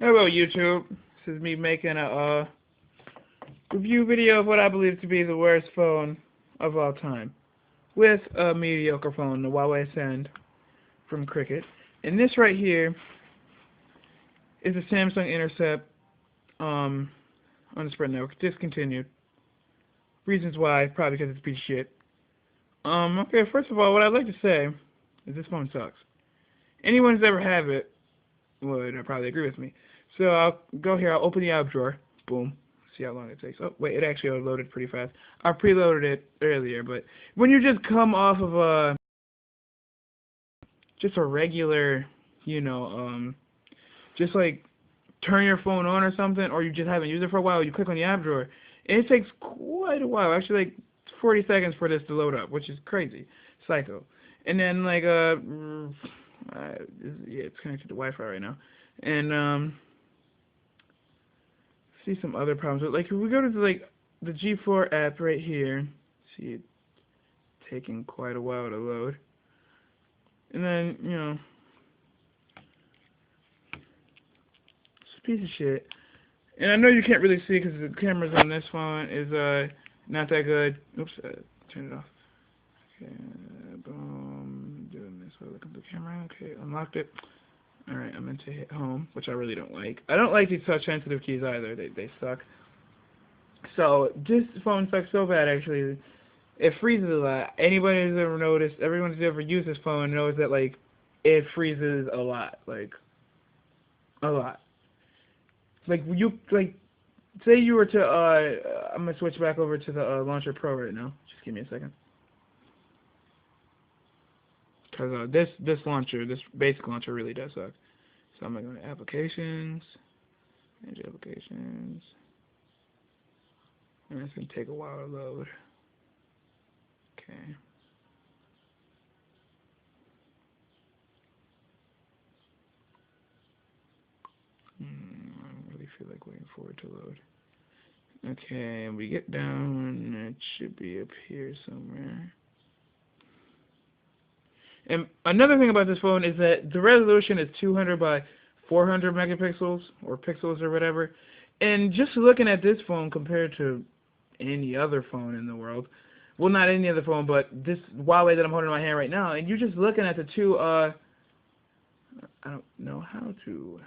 Hello YouTube, this is me making a review video of what I believe to be the worst phone of all time, with a mediocre phone, the Huawei Send from Cricket. And this right here is a Samsung Intercept on the Sprint network, discontinued. Reasons why, probably because it's a piece of shit. Okay, first of all, what I'd like to say is this phone sucks. Anyone who's ever had it would probably agree with me. So I'll go here, I'll open the app drawer, boom, see how long it takes. Oh, wait, it actually loaded pretty fast. I preloaded it earlier, but when you just come off of just a regular, just like turn your phone on or something, or you just haven't used it for a while, you click on the app drawer, and it takes quite a while, actually like 40 seconds for this to load up, which is crazy, psycho. And then like, yeah, it's connected to Wi-Fi right now, and see some other problems. Like if we go to the G4 app right here, see it taking quite a while to load, and then it's a piece of shit. And I know you can't really see because the cameras on this phone is not that good. Oops, turn it off. Okay, boom, doing this. So look at the camera. Okay, unlocked it. Alright, I'm meant to hit home, which I really don't like. I don't like these touch-sensitive keys either. They suck. So, this phone sucks so bad, actually. It freezes a lot. Anybody who's ever noticed, everyone who's ever used this phone knows that, like, it freezes a lot. Like, a lot. Like, say you were to, I'm gonna switch back over to the Launcher Pro right now. Just give me a second. Because this launcher, this basic launcher really does suck. So I'm going to go to applications, manage applications, and it's going to take a while to load. Okay. I don't really feel like waiting for it to load. Okay, we get down, it should be up here somewhere. And another thing about this phone is that the resolution is 200 by 400 megapixels, or pixels or whatever. And just looking at this phone compared to any other phone in the world, well, not any other phone, but this Huawei that I'm holding in my hand right now, and you're just looking at the two, I don't know how to,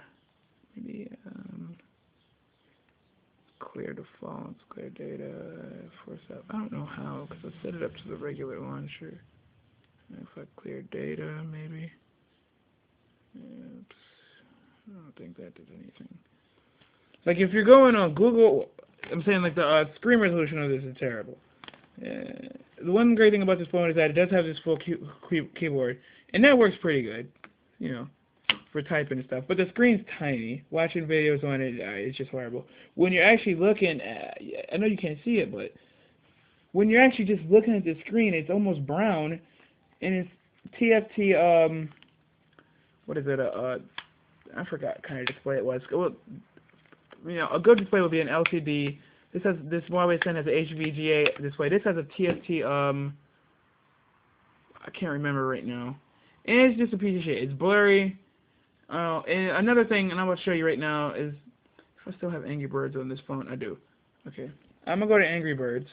maybe, clear the fonts, clear data, force up. I don't know how, because I set it up to the regular launcher. If I clear data, maybe. Oops. I don't think that did anything. Like if you're going on Google, I'm saying like the screen resolution of this is terrible. The one great thing about this phone is that it does have this full keyboard, and that works pretty good, for typing and stuff. But the screen's tiny. Watching videos on it, it's just horrible. When you're actually looking at, I know you can't see it, but when you're actually just looking at the screen, it's almost brown. And it's TFT, what is it, I forgot what kind of display it was. Well, a good display would be an LCD. This Huawei Send has an HVGA display. This has a TFT, I can't remember right now. And it's just a piece of shit. It's blurry. And another thing, and I'm going to show you right now, is, if I still have Angry Birds on this phone, I do. Okay. I'm going to go to Angry Birds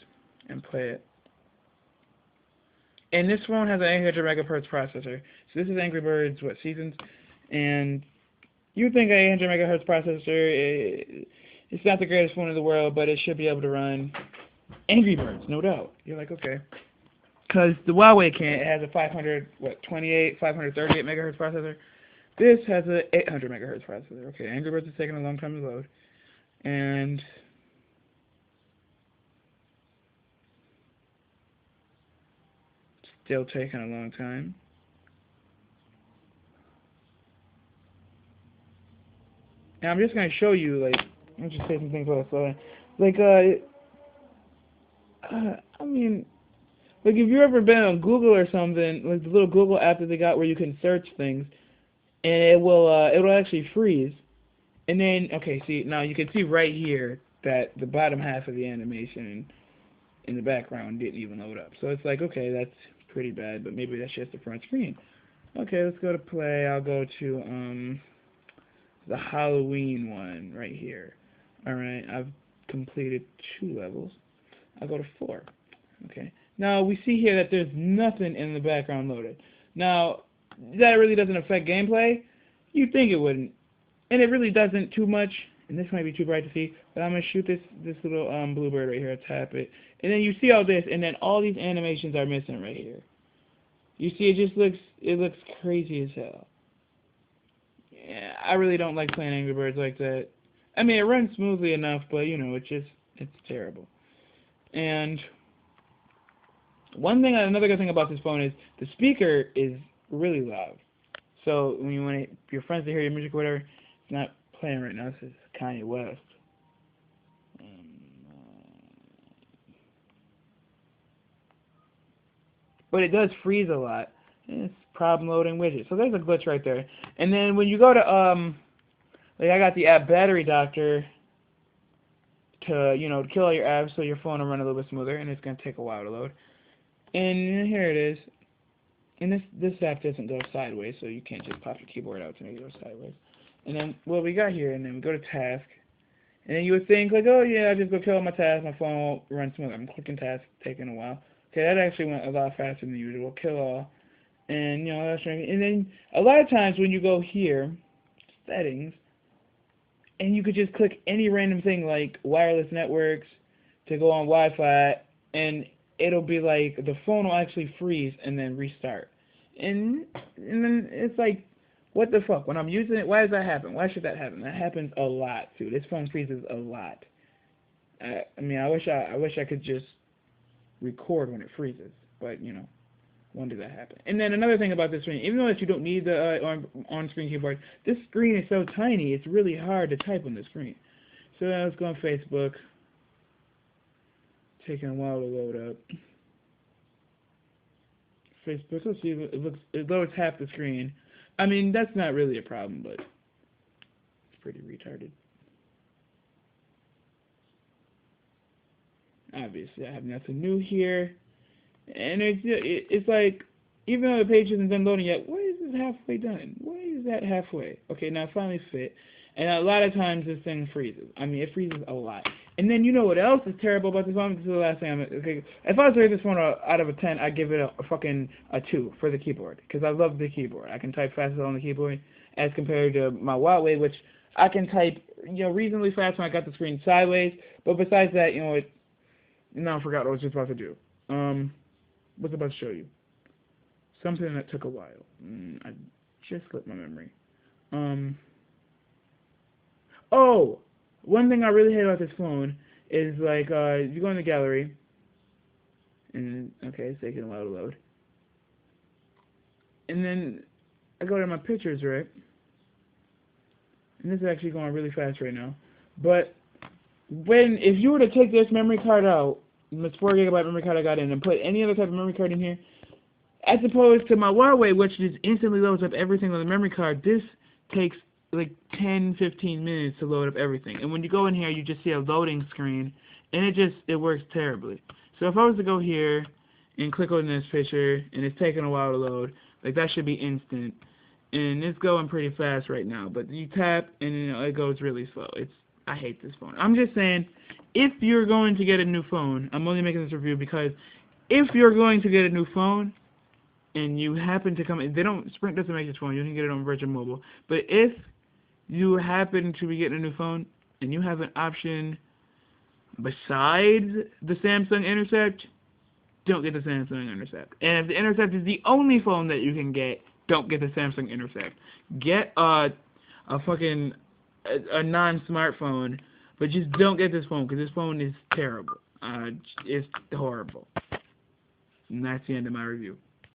and play it. And this phone has an 800 megahertz processor. So this is Angry Birds, Seasons? And you think an 800 megahertz processor, it's not the greatest phone in the world, but it should be able to run Angry Birds, no doubt. You're like, okay. Because the Huawei can't. It has a 538 megahertz processor. This has an 800 megahertz processor. Okay, Angry Birds is taking a long time to load. And still taking a long time. And I'm just going to show you, like, I'll just say some things about it. Like, I mean, like, if you've ever been on Google or something, like the little Google app that they got where you can search things, and it'll actually freeze. And then, okay, see, now you can see right here that the bottom half of the animation in the background didn't even load up. So it's like, okay, that's pretty bad, but maybe that's just the front screen. Okay, let's go to play. I'll go to the Halloween one right here. Alright, I've completed 2 levels. I'll go to 4. Okay. Now, we see here that there's nothing in the background loaded. Now, that really doesn't affect gameplay. You'd think it wouldn't. And it really doesn't too much. And this might be too bright to see, but I'm going to shoot this little bluebird right here, tap it. And then you see all this, and then all these animations are missing right here. You see, it looks crazy as hell. Yeah, I really don't like playing Angry Birds like that. I mean, it runs smoothly enough, but, you know, it's terrible. And another good thing about this phone is the speaker is really loud. So when you want your friends to hear your music or whatever, it's not playing right now. This is Kanye West. But it does freeze a lot. And it's problem loading widget. So there's a glitch right there. And then when you go to like I got the app Battery Doctor to, you know, to kill all your apps so your phone will run a little bit smoother, and it's gonna take a while to load. And here it is. And this app doesn't go sideways, so you can't just pop your keyboard out to make it go sideways. And then what we got here, and then we go to task, and then you would think like, oh yeah, I just go kill all my tasks, my phone won't run smooth. I'm clicking tasks, taking a while. Okay, that actually went a lot faster than usual. Kill all, and you know that's right. And then a lot of times when you go here, settings, and you could just click any random thing like wireless networks to go on Wi-Fi, and it'll be like the phone will actually freeze and then restart. And then it's like, what the fuck? When I'm using it, why does that happen? Why should that happen? That happens a lot too. This phone freezes a lot. I mean, I wish I could just record when it freezes, but you know, when did that happen? And then another thing about this screen, even though that you don't need the on-screen keyboard, this screen is so tiny, it's really hard to type on the screen. So let's go on Facebook. Taking a while to load up. Facebook, let's see, it loads half the screen. I mean, that's not really a problem, but it's pretty retarded. Obviously, I have nothing new here. And it's like, even though the page isn't done loading yet, why is it halfway done? Why is that halfway? Okay, now it finally fit. And a lot of times this thing freezes. I mean, it freezes a lot. And then you know what else is terrible about this phone? This is the last thing okay, if I was to rate this phone out of a 10, I'd give it a fucking 2 for the keyboard. Because I love the keyboard. I can type faster on the keyboard as compared to my Huawei, which I can type, you know, reasonably fast when I got the screen sideways. But besides that, you know, now I forgot what I was just about to do. What's about to show you? Something that took a while. I just slipped my memory. Oh! One thing I really hate about this phone is, like, you go in the gallery, and, okay, it's taking a while to load. And then I go to my pictures, right? And this is actually going really fast right now. But if you were to take this memory card out, this 4GB memory card I got in, and put any other type of memory card in here, as opposed to my Huawei, which just instantly loads up everything on the memory card, this takes like 10-15 minutes to load up everything. And when you go in here, you just see a loading screen, and it works terribly. So if I was to go here and click on this picture, and it's taking a while to load, like that should be instant. And it's going pretty fast right now, but you tap, and you know, it goes really slow. I hate this phone. I'm just saying, if you're going to get a new phone, I'm only making this review because if you're going to get a new phone, and you happen to come in, Sprint doesn't make this phone, you can get it on Virgin Mobile, but if you happen to be getting a new phone, and you have an option besides the Samsung Intercept, don't get the Samsung Intercept. And if the Intercept is the only phone that you can get, don't get the Samsung Intercept. Get a non-smartphone, but just don't get this phone, because this phone is terrible. It's horrible. And that's the end of my review.